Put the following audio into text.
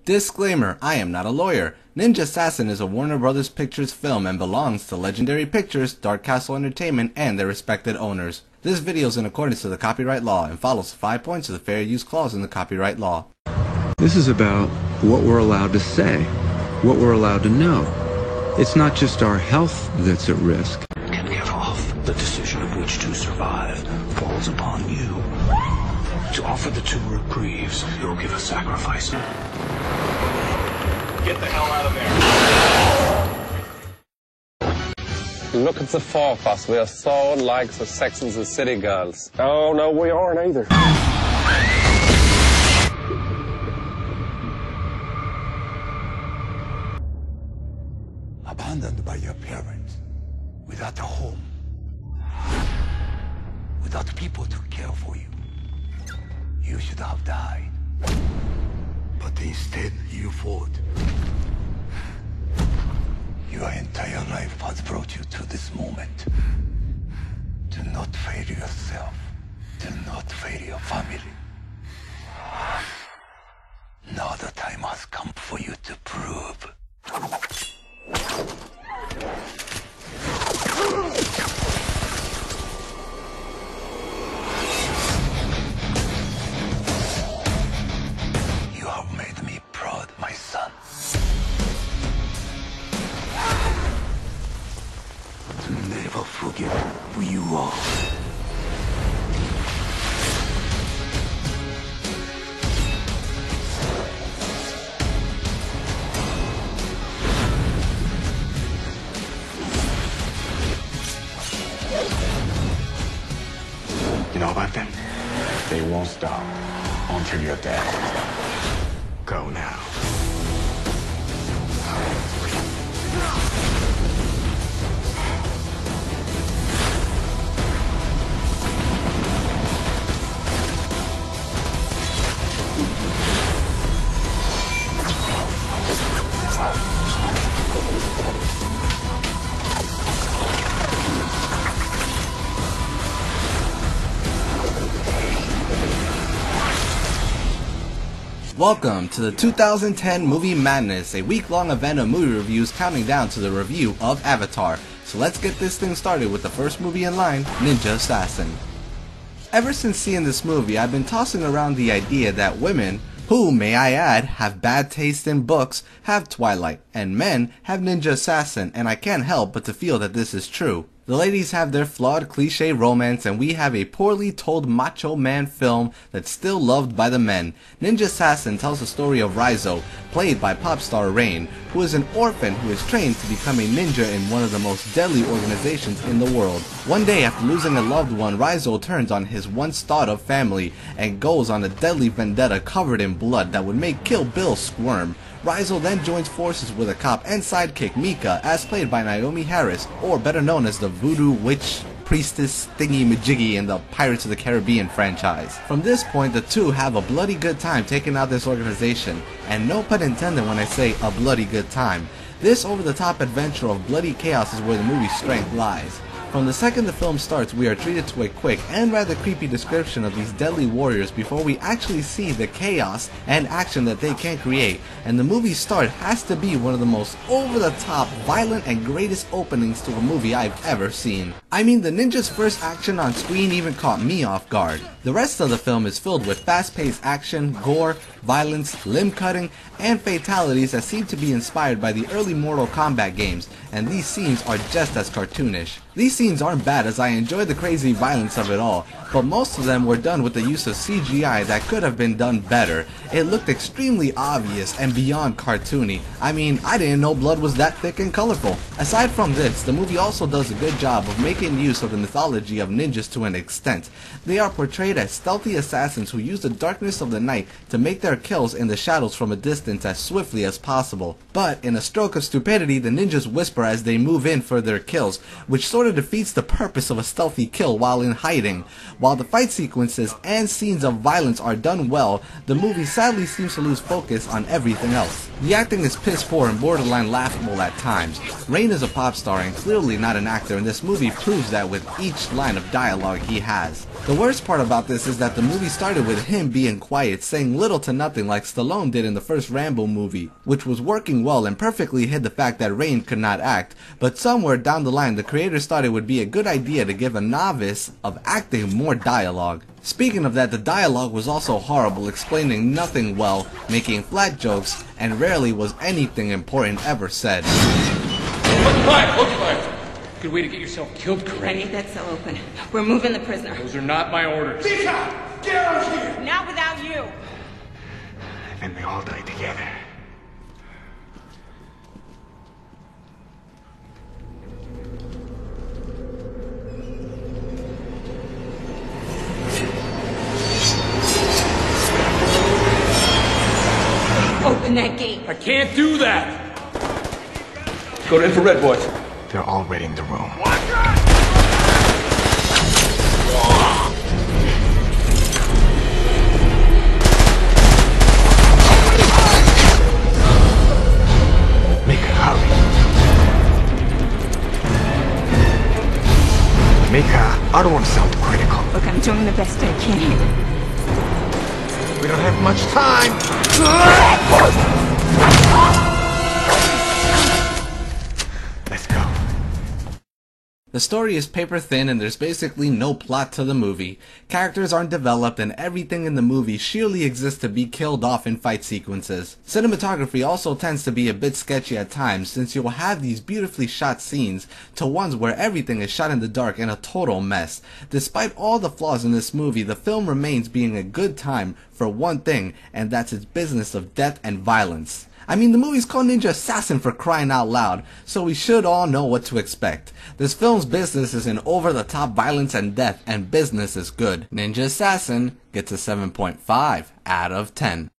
Disclaimer, I am not a lawyer. Ninja Assassin is a Warner Bros. Pictures film and belongs to Legendary Pictures, Dark Castle Entertainment, and their respected owners. This video is in accordance to the copyright law and follows the 5 points of the fair use clause in the copyright law. This is about what we're allowed to say, what we're allowed to know. It's not just our health that's at risk. Can get off. The decision of which to survive falls upon you. To offer the two reprieves, you'll give a sacrifice. Get the hell out of there. Look at the four of us. We are so like the Sex and the City girls. Oh, no, we aren't either. Abandoned by your parents, without a home, without people to care for you. You should have died. But instead, you fought. Your entire life has brought you to this moment. Do not fail yourself. Do not fail your family. Now the time has come for you to prove. You have made me proud, my son. To never forget who you are. You know about them? They won't stop until you're dead. Go now. Welcome to the 2010 Movie Madness, a week-long event of movie reviews counting down to the review of Avatar. So let's get this thing started with the first movie in line, Ninja Assassin. Ever since seeing this movie, I've been tossing around the idea that women, who, may I add, have bad taste in books, have Twilight, and men have Ninja Assassin, and I can't help but to feel that this is true. The ladies have their flawed cliché romance, and we have a poorly told macho man film that's still loved by the men. Ninja Assassin tells the story of Raizo, played by pop star Rain, who is an orphan who is trained to become a ninja in one of the most deadly organizations in the world. One day after losing a loved one, Raizo turns on his once thought of family and goes on a deadly vendetta covered in blood that would make Kill Bill squirm. Raizo then joins forces with a cop and sidekick Mika, as played by Naomi Harris, or better known as the voodoo witch priestess thingy-majiggy in the Pirates of the Caribbean franchise. From this point, the two have a bloody good time taking out this organization, and no pun intended when I say a bloody good time. This over-the-top adventure of bloody chaos is where the movie's strength lies. From the second the film starts, we are treated to a quick and rather creepy description of these deadly warriors before we actually see the chaos and action that they can create, and the movie's start has to be one of the most over-the-top, violent, and greatest openings to a movie I've ever seen. I mean, the ninja's first action on screen even caught me off guard. The rest of the film is filled with fast-paced action, gore, violence, limb-cutting, and fatalities that seem to be inspired by the early Mortal Kombat games, and these scenes are just as cartoonish. These scenes aren't bad, as I enjoy the crazy violence of it all, but most of them were done with the use of CGI that could have been done better. It looked extremely obvious and beyond cartoony. I mean, I didn't know blood was that thick and colorful. Aside from this, the movie also does a good job of making use of the mythology of ninjas to an extent. They are portrayed as stealthy assassins who use the darkness of the night to make their kills in the shadows from a distance as swiftly as possible. But in a stroke of stupidity, the ninjas whisper as they move in for their kills, which sort of defeats the purpose of a stealthy kill while in hiding. While the fight sequences and scenes of violence are done well, the movie sadly seems to lose focus on everything else. The acting is piss poor and borderline laughable at times. Rain is a pop star and clearly not an actor, and this movie proves that with each line of dialogue he has. The worst part about this is that the movie started with him being quiet, saying little to nothing like Stallone did in the first Rambo movie, which was working well and perfectly hid the fact that Rain could not act, but somewhere down the line the creators thought it would be a good idea to give a novice of acting more dialogue. Speaking of that, the dialogue was also horrible, explaining nothing well, making flat jokes, and rarely was anything important ever said. Hold fire! Hold fire! Good way to get yourself killed, I Corinne. need that cell open. We're moving the prisoner. Those are not my orders. Get out of here! Not without you. And they all die together. Open that gate. I can't do that! Go to infrared, boys. They're already in the room. Mika, hurry. Mika, I don't want to sound critical. Look, I'm doing the best I can here. We don't have much time. Let's go. The story is paper thin and there's basically no plot to the movie. Characters aren't developed and everything in the movie sheerly exists to be killed off in fight sequences. Cinematography also tends to be a bit sketchy at times, since you'll have these beautifully shot scenes to ones where everything is shot in the dark and a total mess. Despite all the flaws in this movie, the film remains being a good time for one thing, and that's its business of death and violence. I mean, the movie's called Ninja Assassin, for crying out loud, so we should all know what to expect. This film's business is in over-the-top violence and death, and business is good. Ninja Assassin gets a 7.5 out of 10.